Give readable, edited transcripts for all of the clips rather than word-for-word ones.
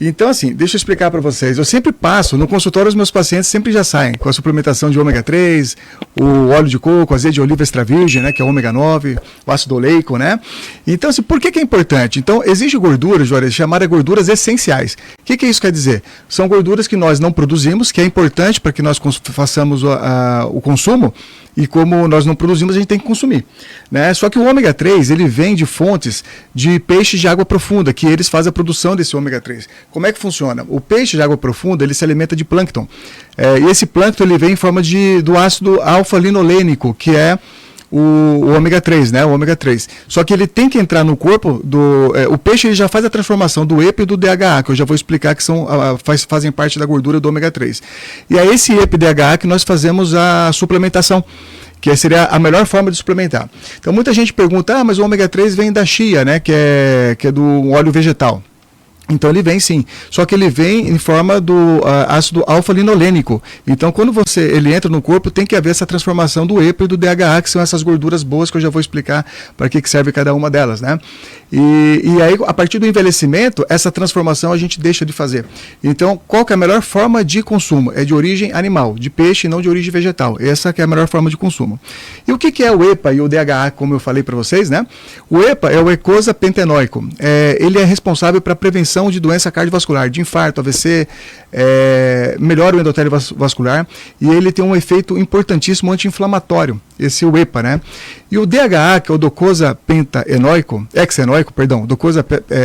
Então, assim, deixa eu explicar para vocês. Eu sempre passo, no consultório, os meus pacientes sempre já saem com a suplementação de ômega 3, o óleo de coco, azeite de oliva extra virgem, né, que é ômega 9, o ácido oleico, né? Então, assim, por que é importante? Então, existe gorduras, Juarez, chamadas gorduras essenciais. O que isso quer dizer? São gorduras que nós não produzimos, que é importante para que nós façamos o consumo, e como nós não produzimos, a gente tem que consumir, né? Só que o ômega 3, ele vem de fontes de peixes de água profunda, que eles fazem a produção desse ômega 3. Como é que funciona? O peixe de água profunda, ele se alimenta de plâncton. E esse plâncton, ele vem em forma do ácido alfa-linolênico, que é o ômega 3, né? O ômega 3. Só que ele tem que entrar no corpo o peixe, ele já faz a transformação do EPA e do DHA, que eu já vou explicar que fazem parte da gordura do ômega 3. E é esse EPA e DHA que nós fazemos a suplementação, que seria a melhor forma de suplementar. Então muita gente pergunta, mas o ômega 3 vem da chia, né? Que é do óleo vegetal. Então ele vem sim, só que ele vem em forma do ácido alfa-linolênico. Então quando ele entra no corpo, tem que haver essa transformação do EPA e do DHA, que são essas gorduras boas que eu já vou explicar para que serve cada uma delas, né? E aí, a partir do envelhecimento, essa transformação a gente deixa de fazer. Então, qual que é a melhor forma de consumo? É de origem animal, de peixe, não de origem vegetal. Essa que é a melhor forma de consumo. E o que é o EPA e o DHA, como eu falei para vocês, né? O EPA é o ecosa pentenoico. Ele é responsável para a prevenção de doença cardiovascular, de infarto, AVC, melhora o endotélio vascular, e ele tem um efeito importantíssimo anti-inflamatório, esse é o EPA, né? E o DHA, que é o docosa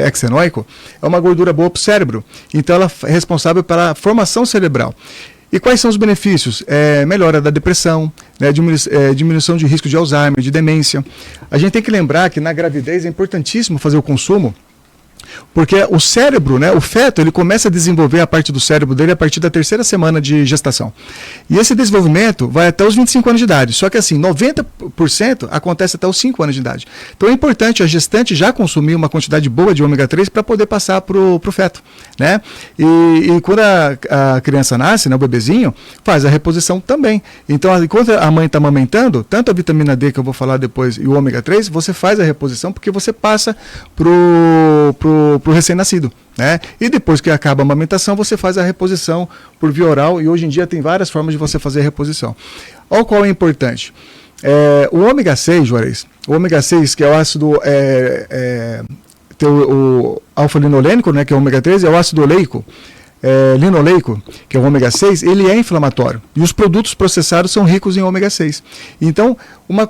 hexenoico, é uma gordura boa para o cérebro, então ela é responsável pela formação cerebral. E quais são os benefícios? Melhora da depressão, né, diminuição de risco de Alzheimer, de demência. A gente tem que lembrar que na gravidez é importantíssimo fazer o consumo, porque o cérebro, né, o feto, ele começa a desenvolver a parte do cérebro dele a partir da 3ª semana de gestação. E esse desenvolvimento vai até os 25 anos de idade. Só que assim, 90% acontece até os 5 anos de idade. Então é importante a gestante já consumir uma quantidade boa de ômega 3 para poder passar para o feto, né? E quando a criança nasce, né, o bebezinho, faz a reposição também. Então, enquanto a mãe está amamentando, tanto a vitamina D, que eu vou falar depois, e o ômega 3, você faz a reposição porque você passa pro recém-nascido, né? E depois que acaba a amamentação, você faz a reposição por via oral, e hoje em dia tem várias formas de você fazer a reposição. Olha qual é importante. O ômega 6, Juarez, o ômega 6, que é o ácido tem o alfa-linolênico, né, que é o ômega 3, é o ácido oleico, linoleico, que é o ômega 6, ele é inflamatório. E os produtos processados são ricos em ômega 6. Então,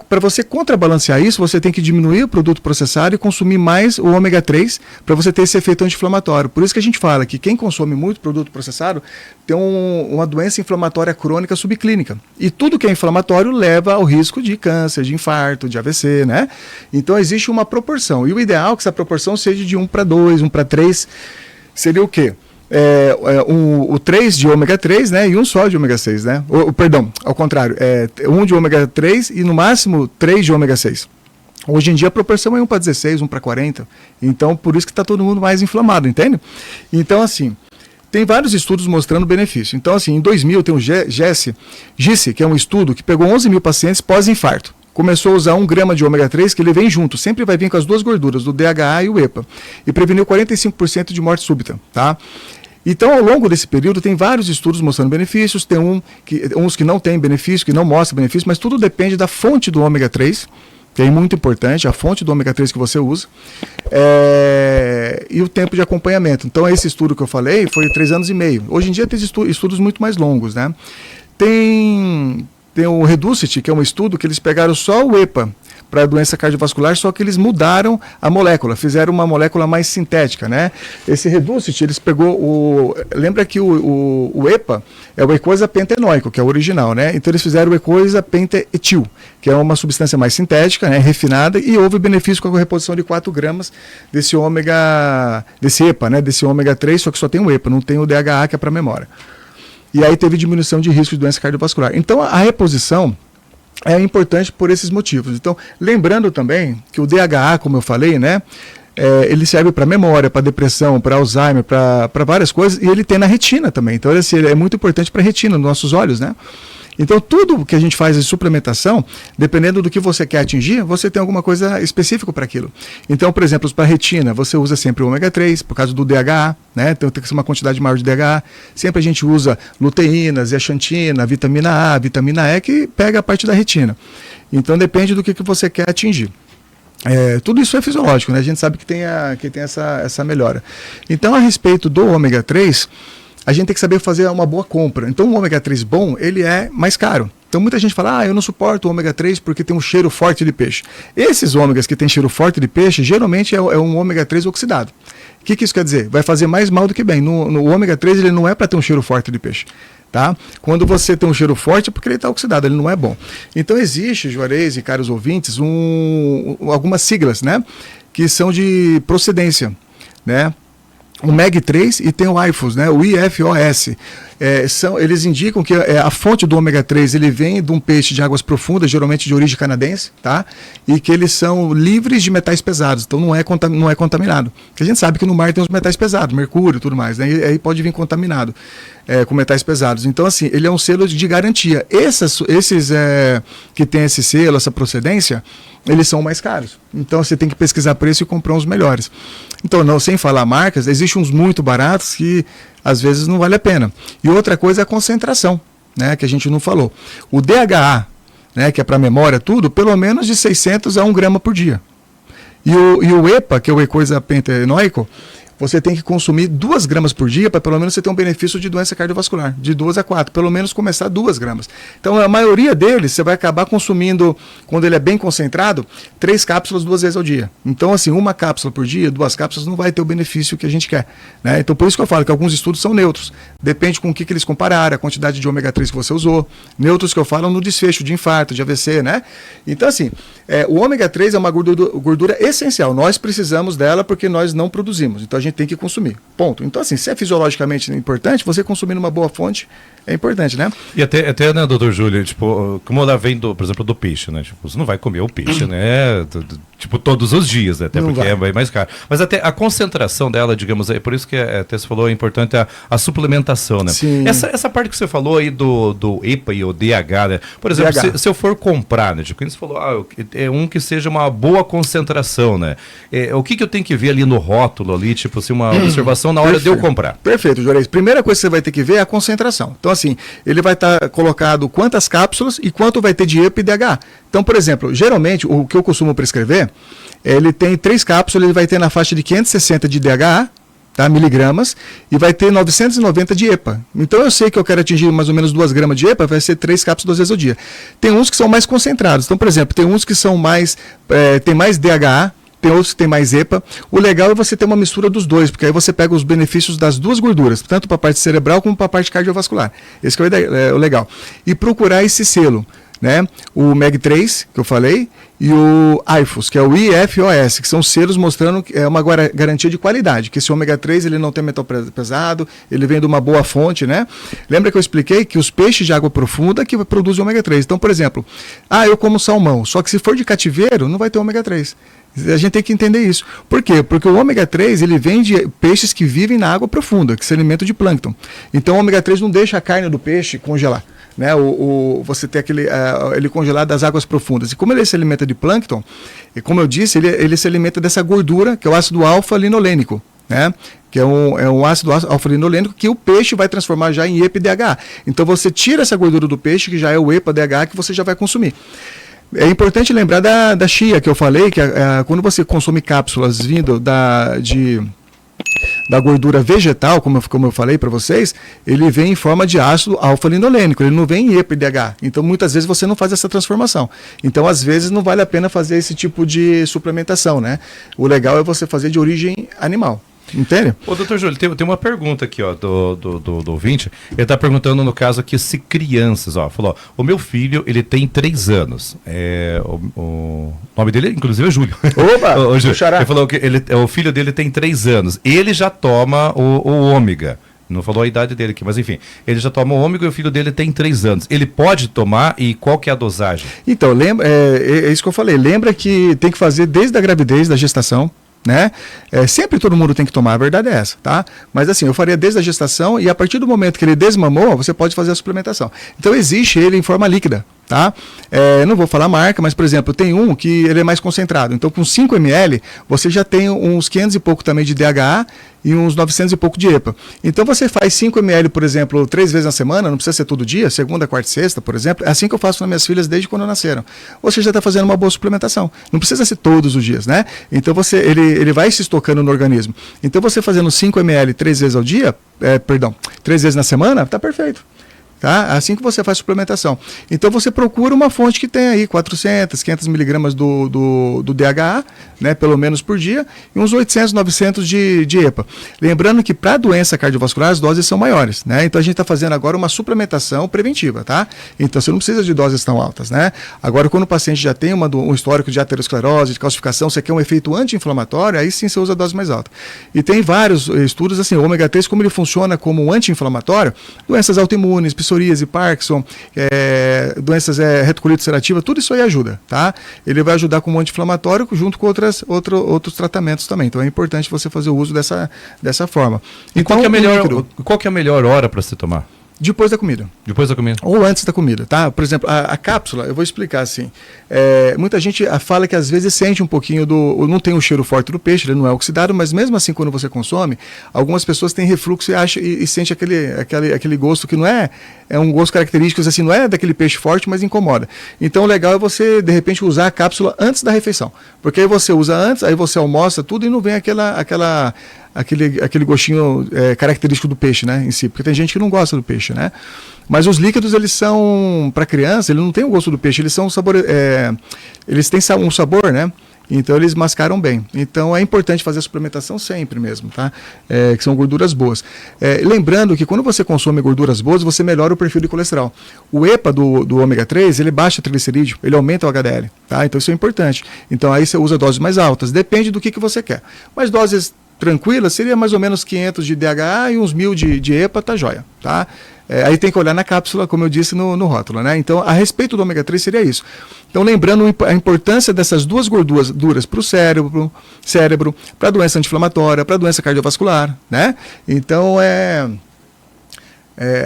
para você contrabalancear isso, você tem que diminuir o produto processado e consumir mais o ômega 3 para você ter esse efeito anti-inflamatório. Por isso que a gente fala que quem consome muito produto processado tem uma doença inflamatória crônica subclínica. E tudo que é inflamatório leva ao risco de câncer, de infarto, de AVC, né? Então, existe uma proporção. E o ideal é que essa proporção seja de 1:2, 1:3. Seria o quê? O 3 de ômega 3, né, e um só de ômega 6, né? Perdão, ao contrário, um de ômega 3 e no máximo 3 de ômega 6. Hoje em dia a proporção é 1:16, 1:40, então por isso que está todo mundo mais inflamado, entende? Então assim, tem vários estudos mostrando benefício. Então assim, em 2000 tem o GISSE, que é um estudo que pegou 11 mil pacientes pós-infarto. Começou a usar 1 grama de ômega 3, que ele vem junto, sempre vai vir com as duas gorduras, do DHA e o EPA, e preveniu 45% de morte súbita, tá? Então, ao longo desse período, tem vários estudos mostrando benefícios, tem uns que não têm benefício, que não mostram benefício, mas tudo depende da fonte do ômega 3, que é muito importante, a fonte do ômega 3 que você usa, e o tempo de acompanhamento. Então, esse estudo que eu falei foi 3 anos e meio. Hoje em dia tem estudos muito mais longos, né? Tem o Reducit, que é um estudo que eles pegaram só o EPA para a doença cardiovascular, só que eles mudaram a molécula, fizeram uma molécula mais sintética, né? Esse Reducit, eles pegou lembra que o EPA é o ecosa pentenoico, que é o original, né? Então eles fizeram o ecosa pentaetil, que é uma substância mais sintética, né, refinada, e houve benefício com a reposição de 4 gramas desse EPA, né, desse ômega 3, só que só tem o EPA, não tem o DHA, que é para memória. E aí teve diminuição de risco de doença cardiovascular. Então, a reposição é importante por esses motivos. Então, lembrando também que o DHA, como eu falei, né, ele serve para memória, para depressão, para Alzheimer, para várias coisas, e ele tem na retina também. Então, ele é muito importante para a retina, nos nossos olhos, né? Então, tudo que a gente faz em suplementação, dependendo do que você quer atingir, você tem alguma coisa específica para aquilo. Então, por exemplo, para retina, você usa sempre o ômega 3, por causa do DHA, né? Então tem que ser uma quantidade maior de DHA. Sempre a gente usa luteína, zeaxantina, vitamina A, vitamina E, que pega a parte da retina. Então, depende do que você quer atingir. Tudo isso é fisiológico, né? A gente sabe que tem essa melhora. Então, a respeito do ômega 3, a gente tem que saber fazer uma boa compra. Então, o ômega 3 bom, ele é mais caro. Então, muita gente fala, eu não suporto o ômega 3 porque tem um cheiro forte de peixe. Esses ômegas que têm cheiro forte de peixe, geralmente é um ômega 3 oxidado. O que isso quer dizer? Vai fazer mais mal do que bem. No ômega 3, ele não é para ter um cheiro forte de peixe. Tá? Quando você tem um cheiro forte é porque ele está oxidado, ele não é bom. Então existe, Juarez e caros ouvintes, algumas siglas, né, que são de procedência, né? O MEG3 e tem o IFOS, né? O IFOS. Eles indicam que a fonte do ômega 3 ele vem de um peixe de águas profundas, geralmente de origem canadense, tá? E que eles são livres de metais pesados, então não é contaminado. Porque a gente sabe que no mar tem os metais pesados, mercúrio e tudo mais, né? E aí pode vir contaminado com metais pesados. Então, assim, ele é um selo de garantia. Esses que tem esse selo, essa procedência, eles são mais caros. Então, você tem que pesquisar preço e comprar uns melhores. Então, não, sem falar marcas, existem uns muito baratos que às vezes não vale a pena. E outra coisa é a concentração, né, que a gente não falou. O DHA, né, que é para memória, tudo, pelo menos de 600 a 1 grama por dia. E o EPA, que é o ecoisa pentaenoico, você tem que consumir 2 gramas por dia para pelo menos você ter um benefício de doença cardiovascular, de 2 a 4, pelo menos começar 2 gramas. Então, a maioria deles, você vai acabar consumindo, quando ele é bem concentrado, 3 cápsulas 2 vezes ao dia. Então, assim, 1 cápsula por dia, 2 cápsulas, não vai ter o benefício que a gente quer, né? Então, por isso que eu falo que alguns estudos são neutros. Depende com o que eles compararam, a quantidade de ômega 3 que você usou. Neutros que eu falo no desfecho de infarto, de AVC, né? Então, assim, o ômega 3 é uma gordura essencial. Nós precisamos dela porque nós não produzimos. Então, a gente tem que consumir, ponto. Então, assim, se é fisiologicamente importante, você consumir uma boa fonte é importante, né? E até né, doutor Júlio, tipo, como ela vem, por exemplo, do peixe, né? Tipo, você não vai comer o peixe, né? Tipo, todos os dias, né? Até não porque vai. É bem mais caro. Mas até a concentração dela, digamos, é por isso que até você falou, é importante a suplementação, né? Sim. Essa parte que você falou aí do EPA e o DH, né? Por exemplo, se eu for comprar, né? Tipo, você falou, é um que seja uma boa concentração, né? O que eu tenho que ver ali no rótulo, ali, tipo assim, uma observação na hora Perfeito. De eu comprar? Perfeito, Juarez. Primeira coisa que você vai ter que ver é a concentração. Então, assim, ele vai estar colocado quantas cápsulas e quanto vai ter de EPA e DH. Então, por exemplo, geralmente, o que eu costumo prescrever, ele tem 3 cápsulas, ele vai ter na faixa de 560 de DHA, tá, miligramas, e vai ter 990 de EPA. Então, eu sei que eu quero atingir mais ou menos 2 gramas de EPA, vai ser 3 cápsulas 2 vezes ao dia. Tem uns que são mais concentrados. Então, por exemplo, tem uns que são mais, tem mais DHA, tem outros que tem mais EPA. O legal é você ter uma mistura dos dois, porque aí você pega os benefícios das duas gorduras, tanto para a parte cerebral como para a parte cardiovascular. Esse que é o legal. E procurar esse selo, né? O MEG3, que eu falei, e o IFOS, que é o IFOS, que são selos mostrando que é uma garantia de qualidade, que esse ômega 3 ele não tem metal pesado, ele vem de uma boa fonte, né? Lembra que eu expliquei que os peixes de água profunda que produzem ômega 3. Então, por exemplo, eu como salmão, só que se for de cativeiro, não vai ter ômega 3. A gente tem que entender isso. Por quê? Porque o ômega 3 ele vem de peixes que vivem na água profunda, que se alimentam de plâncton. Então o ômega 3 não deixa a carne do peixe congelar, né? Você tem ele congelado das águas profundas. E como ele se alimenta de plâncton, e como eu disse, ele se alimenta dessa gordura, que é o ácido alfa-linolênico, né? Que é um ácido alfa-linolênico que o peixe vai transformar já em EPA e DHA. Então você tira essa gordura do peixe, que já é o EPA, DHA, que você já vai consumir. É importante lembrar da chia, que eu falei, que quando você consome cápsulas vindo da gordura vegetal, como eu falei para vocês, ele vem em forma de ácido alfa-linolênico, ele não vem em EPA e DHA. Então, muitas vezes você não faz essa transformação. Então, às vezes, não vale a pena fazer esse tipo de suplementação, né? O legal é você fazer de origem animal. Entende? Ô, doutor Júlio, tem uma pergunta aqui, ó, do ouvinte. Ele está perguntando, no caso aqui, se crianças, ó, falou, o meu filho, ele tem 3 anos. O nome dele, inclusive, é Júlio. Opa! o Júlio. Ele falou que o filho dele tem 3 anos. Ele já toma o ômega. Não falou a idade dele aqui, mas enfim, ele já toma o ômega e o filho dele tem 3 anos. Ele pode tomar e qual que é a dosagem? Então, lembra, é isso que eu falei. Lembra que tem que fazer desde a gravidez, da gestação. né? Sempre todo mundo tem que tomar, a verdade é essa, tá? Mas assim, eu faria desde a gestação e a partir do momento que ele desmamou, você pode fazer a suplementação. Então existe ele em forma líquida, tá? Não vou falar marca, mas por exemplo, tem um que ele é mais concentrado. Então com 5 ml, você já tem uns 500 e pouco também de DHA e uns 900 e pouco de EPA. Então você faz 5 ml, por exemplo, 3 vezes na semana, não precisa ser todo dia, segunda, quarta e sexta, por exemplo. É assim que eu faço nas minhas filhas desde quando nasceram. Você já está fazendo uma boa suplementação. Não precisa ser todos os dias, né? Então ele vai se estocando no organismo. Então você fazendo 5 ml 3 vezes ao dia, 3 vezes na semana, está perfeito. Tá? Assim que você faz suplementação. Então você procura uma fonte que tem aí 400, 500 miligramas do DHA, né, pelo menos por dia, e uns 800, 900 de EPA. Lembrando que para doença cardiovascular as doses são maiores, né? Então a gente está fazendo agora uma suplementação preventiva, tá? Então você não precisa de doses tão altas, né? Agora quando o paciente já tem um histórico de aterosclerose, de calcificação, você quer um efeito anti-inflamatório, aí sim você usa a dose mais alta. E tem vários estudos, assim, o ômega 3, como ele funciona como um anti-inflamatório, doenças autoimunes, psoríase, Parkinson, doenças retocolite ulcerativa, tudo isso aí ajuda, tá? Ele vai ajudar como anti-inflamatório junto com outros tratamentos também. Então é importante você fazer o uso dessa forma. E então, qual que é a melhor hora para se tomar? Depois da comida. Depois da comida. Ou antes da comida, tá? Por exemplo, a cápsula, eu vou explicar assim. Muita gente fala que às vezes sente um pouquinho não tem um cheiro forte do peixe, ele não é oxidado, mas mesmo assim quando você consome, algumas pessoas têm refluxo e sente aquele gosto que não é um gosto característico, assim, não é daquele peixe forte, mas incomoda. Então o legal é você, de repente, usar a cápsula antes da refeição. Porque aí você usa antes, aí você almoça tudo e não vem aquele gostinho característico do peixe, né, em si, porque tem gente que não gosta do peixe, né? Mas os líquidos, eles são, para criança, ele não tem o gosto do peixe, eles são eles têm um sabor, né? Então eles mascaram bem. Então é importante fazer a suplementação sempre mesmo, tá? Que são gorduras boas. Lembrando que quando você consome gorduras boas, você melhora o perfil de colesterol. O EPA do ômega 3, ele baixa o triglicerídeo, ele aumenta o HDL, tá? Então isso é importante. Então aí você usa doses mais altas, depende do que você quer. Mas doses tranquila seria mais ou menos 500 de DHA e uns 1.000 de EPA, tá joia, tá? Aí tem que olhar na cápsula, como eu disse no rótulo, né? Então, a respeito do ômega 3 seria isso. Então, lembrando a importância dessas duas gorduras duras para o cérebro, para a doença anti-inflamatória, para a doença cardiovascular, né? Então,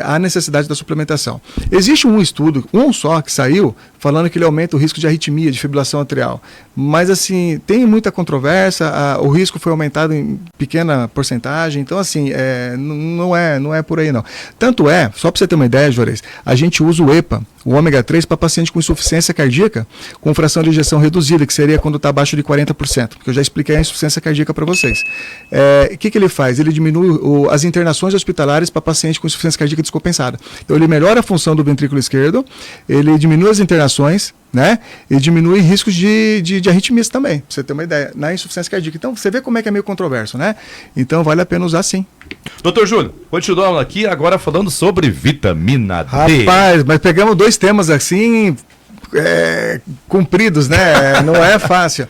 há necessidade da suplementação. Existe um estudo, um só, que saiu, falando que ele aumenta o risco de arritmia, de fibrilação atrial. Mas, assim, tem muita controvérsia, o risco foi aumentado em pequena porcentagem, então, assim, não é por aí, não. Tanto só para você ter uma ideia, Juarez, a gente usa o EPA, o ômega 3, para paciente com insuficiência cardíaca, com fração de ejeção reduzida, que seria quando está abaixo de 40%, porque eu já expliquei a insuficiência cardíaca para vocês. O que ele faz? Ele diminui as internações hospitalares para paciente com insuficiência cardíaca descompensada. Então, ele melhora a função do ventrículo esquerdo, ele diminui as internações, né? E diminui riscos de arritmias também, pra você ter uma ideia, na insuficiência cardíaca. Então, você vê como é que é meio controverso, né? Então, vale a pena usar sim. Doutor Júlio, continuamos aqui agora falando sobre vitamina D. Rapaz, mas pegamos 2 temas assim, compridos, né? Não é fácil.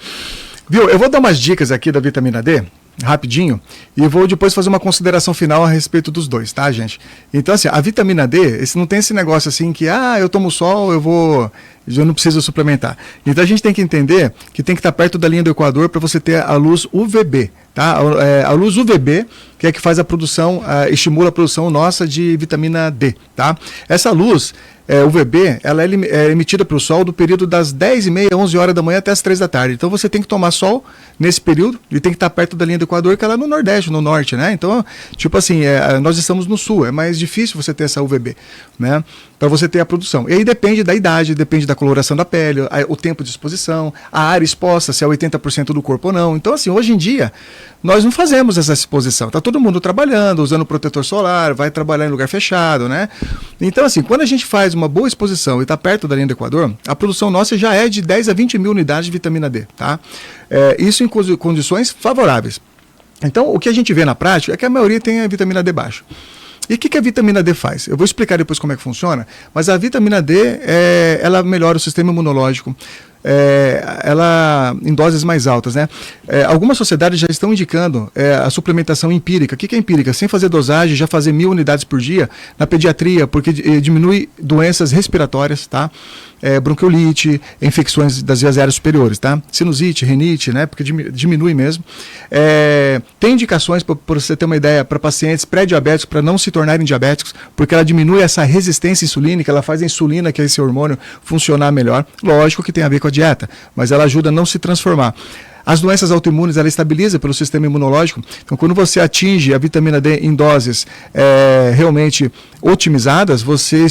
Viu, eu vou dar umas dicas aqui da vitamina D, rapidinho, e vou depois fazer uma consideração final a respeito dos dois, tá, gente? Então, assim, a vitamina D, não tem esse negócio assim que, eu tomo sol, eu não preciso suplementar. Então, a gente tem que entender que tem que estar perto da linha do Equador para você ter a luz UVB, tá? A luz UVB, que é que faz a produção, estimula a produção nossa de vitamina D, tá? Essa luz, UVB, ela é emitida para o sol do período das 10h30, 11 horas da manhã até as 3 da tarde. Então você tem que tomar sol nesse período e tem que estar perto da linha do Equador, que ela é no Nordeste, no Norte, né? Então, tipo assim, nós estamos no Sul, é mais difícil você ter essa UVB, né? Para você ter a produção. E aí depende da idade, depende da coloração da pele, o tempo de exposição, a área exposta, se é 80% do corpo ou não. Então, assim, hoje em dia, nós não fazemos essa exposição. Está todo mundo trabalhando, usando protetor solar, vai trabalhar em lugar fechado, né? Então, assim, quando a gente faz uma boa exposição e está perto da linha do Equador, a produção nossa já é de 10 a 20 mil unidades de vitamina D, tá? Isso em condições favoráveis. Então, o que a gente vê na prática é que a maioria tem a vitamina D baixa. E o que a vitamina D faz? Eu vou explicar depois como é que funciona, mas a vitamina D, ela melhora o sistema imunológico, ela em doses mais altas, né? Algumas sociedades já estão indicando a suplementação empírica. O que é empírica? Sem fazer dosagem, já fazer 1.000 unidades por dia na pediatria, porque diminui doenças respiratórias, tá? Bronquiolite, infecções das vias aéreas superiores, tá? Sinusite, rinite, né? Porque diminui mesmo. Tem indicações, para você ter uma ideia, para pacientes pré-diabéticos, para não se tornarem diabéticos, porque ela diminui essa resistência insulínica, ela faz a insulina, que é esse hormônio, funcionar melhor. Lógico que tem a ver com a dieta, mas ela ajuda a não se transformar. As doenças autoimunes, ela estabiliza pelo sistema imunológico. Então, quando você atinge a vitamina D em doses realmente otimizadas, você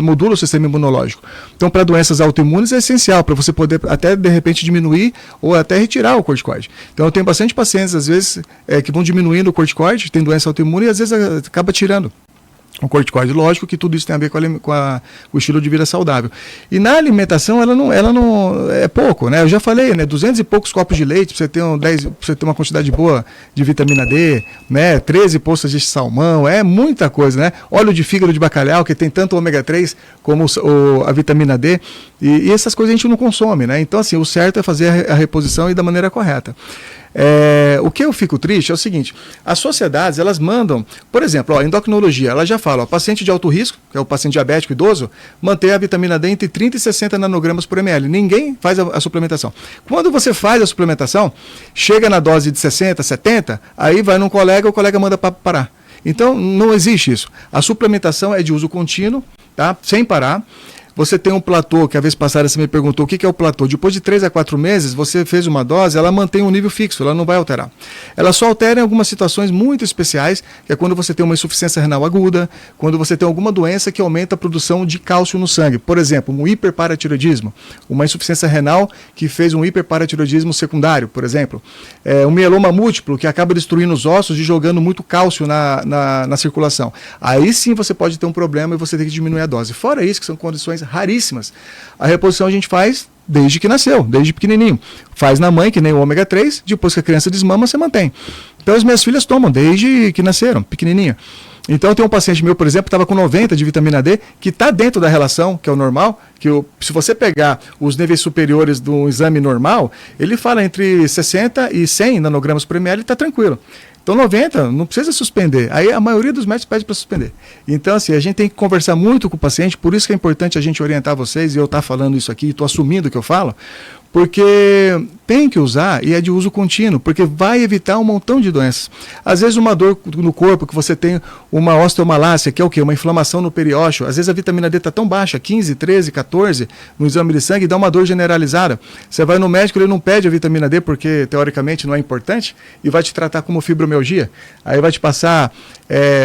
modula o sistema imunológico. Então, para doenças autoimunes é essencial, para você poder até, de repente, diminuir ou até retirar o corticoide. Então, eu tenho bastante pacientes, às vezes, que vão diminuindo o corticoide, tem doença autoimune e, às vezes, acaba tirando o corticoide. Lógico que tudo isso tem a ver com o estilo de vida saudável. E na alimentação, ela não é pouco, né? Eu já falei, né? 200 e poucos copos de leite para você ter uma quantidade boa de vitamina D, né? 13 poças de salmão, é muita coisa, né? Óleo de fígado de bacalhau, que tem tanto ômega 3 como a vitamina D, e essas coisas a gente não consome, né? Então, assim, o certo é fazer a reposição e da maneira correta. O que eu fico triste é o seguinte: as sociedades, elas mandam, por exemplo, a endocrinologia, ela já fala, paciente de alto risco, que é o paciente diabético idoso, manter a vitamina D entre 30 e 60 nanogramas por ml. Ninguém faz a suplementação. Quando você faz a suplementação, chega na dose de 60, 70, aí vai num colega, o colega manda para parar. Então, não existe isso. A suplementação é de uso contínuo, tá? Sem parar. Você tem um platô, que a vez passada você me perguntou o que é o platô. Depois de 3 a 4 meses, você fez uma dose, ela mantém um nível fixo, ela não vai alterar. Ela só altera em algumas situações muito especiais, que é quando você tem uma insuficiência renal aguda, quando você tem alguma doença que aumenta a produção de cálcio no sangue. Por exemplo, um hiperparatiroidismo, uma insuficiência renal que fez um hiperparatiroidismo secundário, por exemplo. Um mieloma múltiplo, que acaba destruindo os ossos e jogando muito cálcio na circulação. Aí sim você pode ter um problema e você tem que diminuir a dose. Fora isso, que são condições raríssimas, a reposição a gente faz desde que nasceu, desde pequenininho. Faz na mãe, que nem o ômega 3, depois que a criança desmama, você mantém. Então as minhas filhas tomam desde que nasceram, pequenininha. Então tem um paciente meu, por exemplo, que estava com 90 de vitamina D, que está dentro da relação, que é o normal, que se você pegar os níveis superiores do exame normal, ele fala entre 60 e 100 nanogramas por ml, está tranquilo. Então 90, não precisa suspender. Aí a maioria dos médicos pede para suspender. Então assim, a gente tem que conversar muito com o paciente, por isso que é importante a gente orientar vocês, e eu estou falando isso aqui, estou assumindo o que eu falo, porque tem que usar e é de uso contínuo, porque vai evitar um montão de doenças. Às vezes uma dor no corpo, que você tem uma osteomalácia, que é o quê? Uma inflamação no periósteo. Às vezes a vitamina D está tão baixa, 15, 13, 14, no exame de sangue, dá uma dor generalizada. Você vai no médico, ele não pede a vitamina D, porque teoricamente não é importante, e vai te tratar como fibromialgia. Aí vai te passar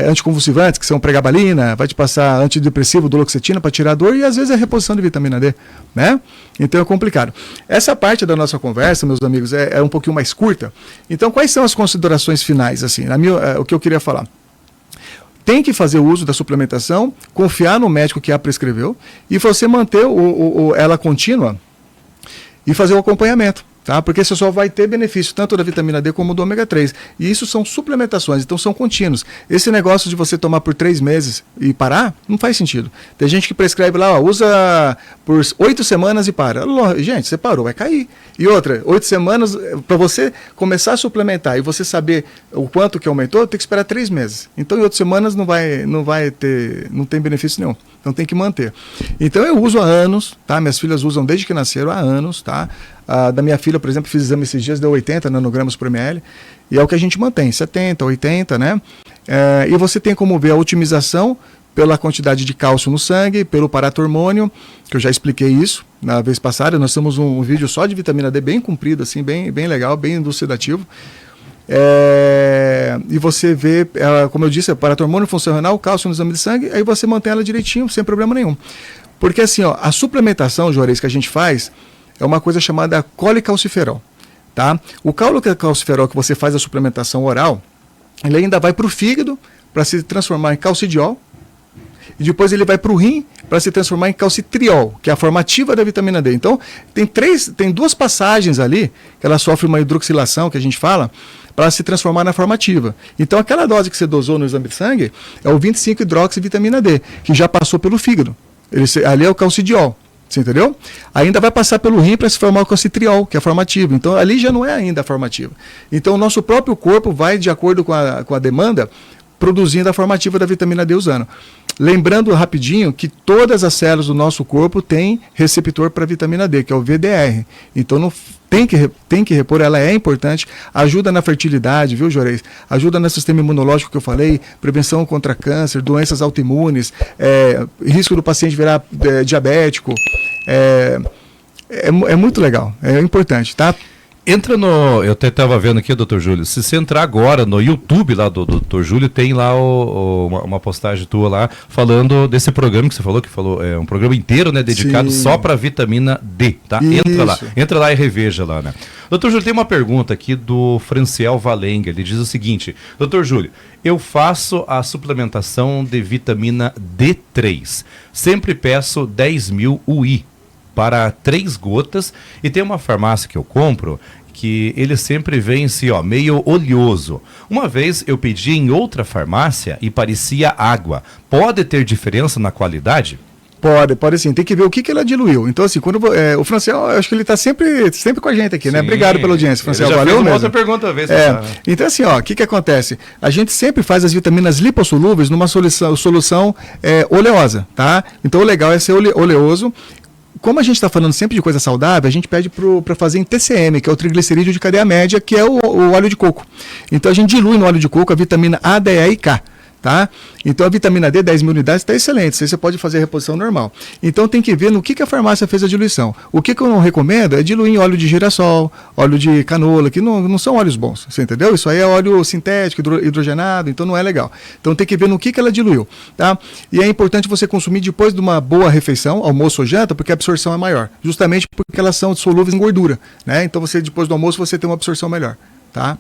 anticonvulsivantes, que são pregabalina, vai te passar antidepressivo, duloxetina, para tirar a dor, e às vezes é reposição de vitamina D, né? Então é complicado. Essa parte da nossa conversa, meus amigos, é um pouquinho mais curta. Então, quais são as considerações finais, assim, o que eu queria falar? Tem que fazer o uso da suplementação, confiar no médico que a prescreveu, e você manter ela contínua e fazer o acompanhamento. Tá? Porque você só vai ter benefício tanto da vitamina D como do ômega 3. E isso são suplementações, então são contínuos. Esse negócio de você tomar por 3 meses e parar, não faz sentido. Tem gente que prescreve lá, usa por 8 semanas e para. Gente, você parou, vai cair. E outra, 8 semanas, para você começar a suplementar e você saber o quanto que aumentou, tem que esperar 3 meses. Então em 8 semanas não tem benefício nenhum. Então tem que manter. Então eu uso há anos, tá? Minhas filhas usam desde que nasceram há anos, tá? Da minha filha, por exemplo, fiz exame esses dias, deu 80 nanogramas por ml, e é o que a gente mantém, 70, 80, né? E você tem como ver a otimização pela quantidade de cálcio no sangue, pelo paratormônio, que eu já expliquei isso na vez passada. Nós temos um vídeo só de vitamina D bem comprido, assim, bem legal, bem elucidativo. E você vê, como eu disse, paratormônio funcional, cálcio no exame de sangue, aí você mantém ela direitinho, sem problema nenhum. Porque assim, ó, a suplementação, Juarez, que a gente faz, é uma coisa chamada colecalciferol, tá? O colecalciferol que você faz a suplementação oral, ele ainda vai para o fígado para se transformar em calcidiol, e depois ele vai para o rim para se transformar em calcitriol, que é a forma ativa da vitamina D. Então, tem 2 passagens ali, que ela sofre uma hidroxilação, que a gente fala, para se transformar na forma ativa. Então, aquela dose que você dosou no exame de sangue é o 25-hidroxivitamina D, que já passou pelo fígado. Ali é o calcidiol. Você entendeu? Ainda vai passar pelo rim para se formar o calcitriol, que é formativo. Então, ali já não é ainda formativa. Então, o nosso próprio corpo vai, de acordo com a demanda, produzindo a formativa da vitamina D usando. Lembrando rapidinho que todas as células do nosso corpo têm receptor para vitamina D, que é o VDR. Então, não tem que repor, ela é importante, ajuda na fertilidade, viu, Juarez? Ajuda no sistema imunológico que eu falei, prevenção contra câncer, doenças autoimunes, risco do paciente virar diabético. É muito legal, é importante, tá? Entra no... Eu até estava vendo aqui, doutor Júlio, se você entrar agora no YouTube lá do doutor Júlio, tem lá uma postagem tua lá falando desse programa que você falou, é um programa inteiro, né, dedicado só para vitamina D, tá? Entra lá e reveja lá, né? Doutor Júlio, tem uma pergunta aqui do Franciel Valenga, ele diz o seguinte: doutor Júlio, eu faço a suplementação de vitamina D3, sempre peço 10.000 UI para 3 gotas, e tem uma farmácia que eu compro que ele sempre vem assim, meio oleoso. Uma vez eu pedi em outra farmácia e parecia água. Pode ter diferença na qualidade? Pode sim, tem que ver o que ela diluiu. Então, assim, quando o Franciel, eu acho que ele está sempre com a gente aqui, né? Obrigado pela audiência, Franciel, valeu mesmo. Outra pergunta, vez. Então, assim, o que acontece? A gente sempre faz as vitaminas lipossolúveis numa solução oleosa, tá? Então, o legal é ser oleoso. Como a gente está falando sempre de coisa saudável, a gente pede para fazer em TCM, que é o triglicerídeo de cadeia média, que é o óleo de coco. Então a gente dilui no óleo de coco a vitamina A, D, E e K. Tá? Então a vitamina D, 10.000 unidades, está excelente. Isso aí você pode fazer a reposição normal. Então tem que ver no que a farmácia fez a diluição. O que eu não recomendo é diluir em óleo de girassol, óleo de canola, que não são óleos bons. Você entendeu? Isso aí é óleo sintético, hidrogenado, então não é legal. Então tem que ver no que ela diluiu. Tá? E é importante você consumir depois de uma boa refeição, almoço ou janta, porque a absorção é maior. Justamente porque elas são solúveis em gordura. Né? Então depois do almoço você tem uma absorção melhor. Tá?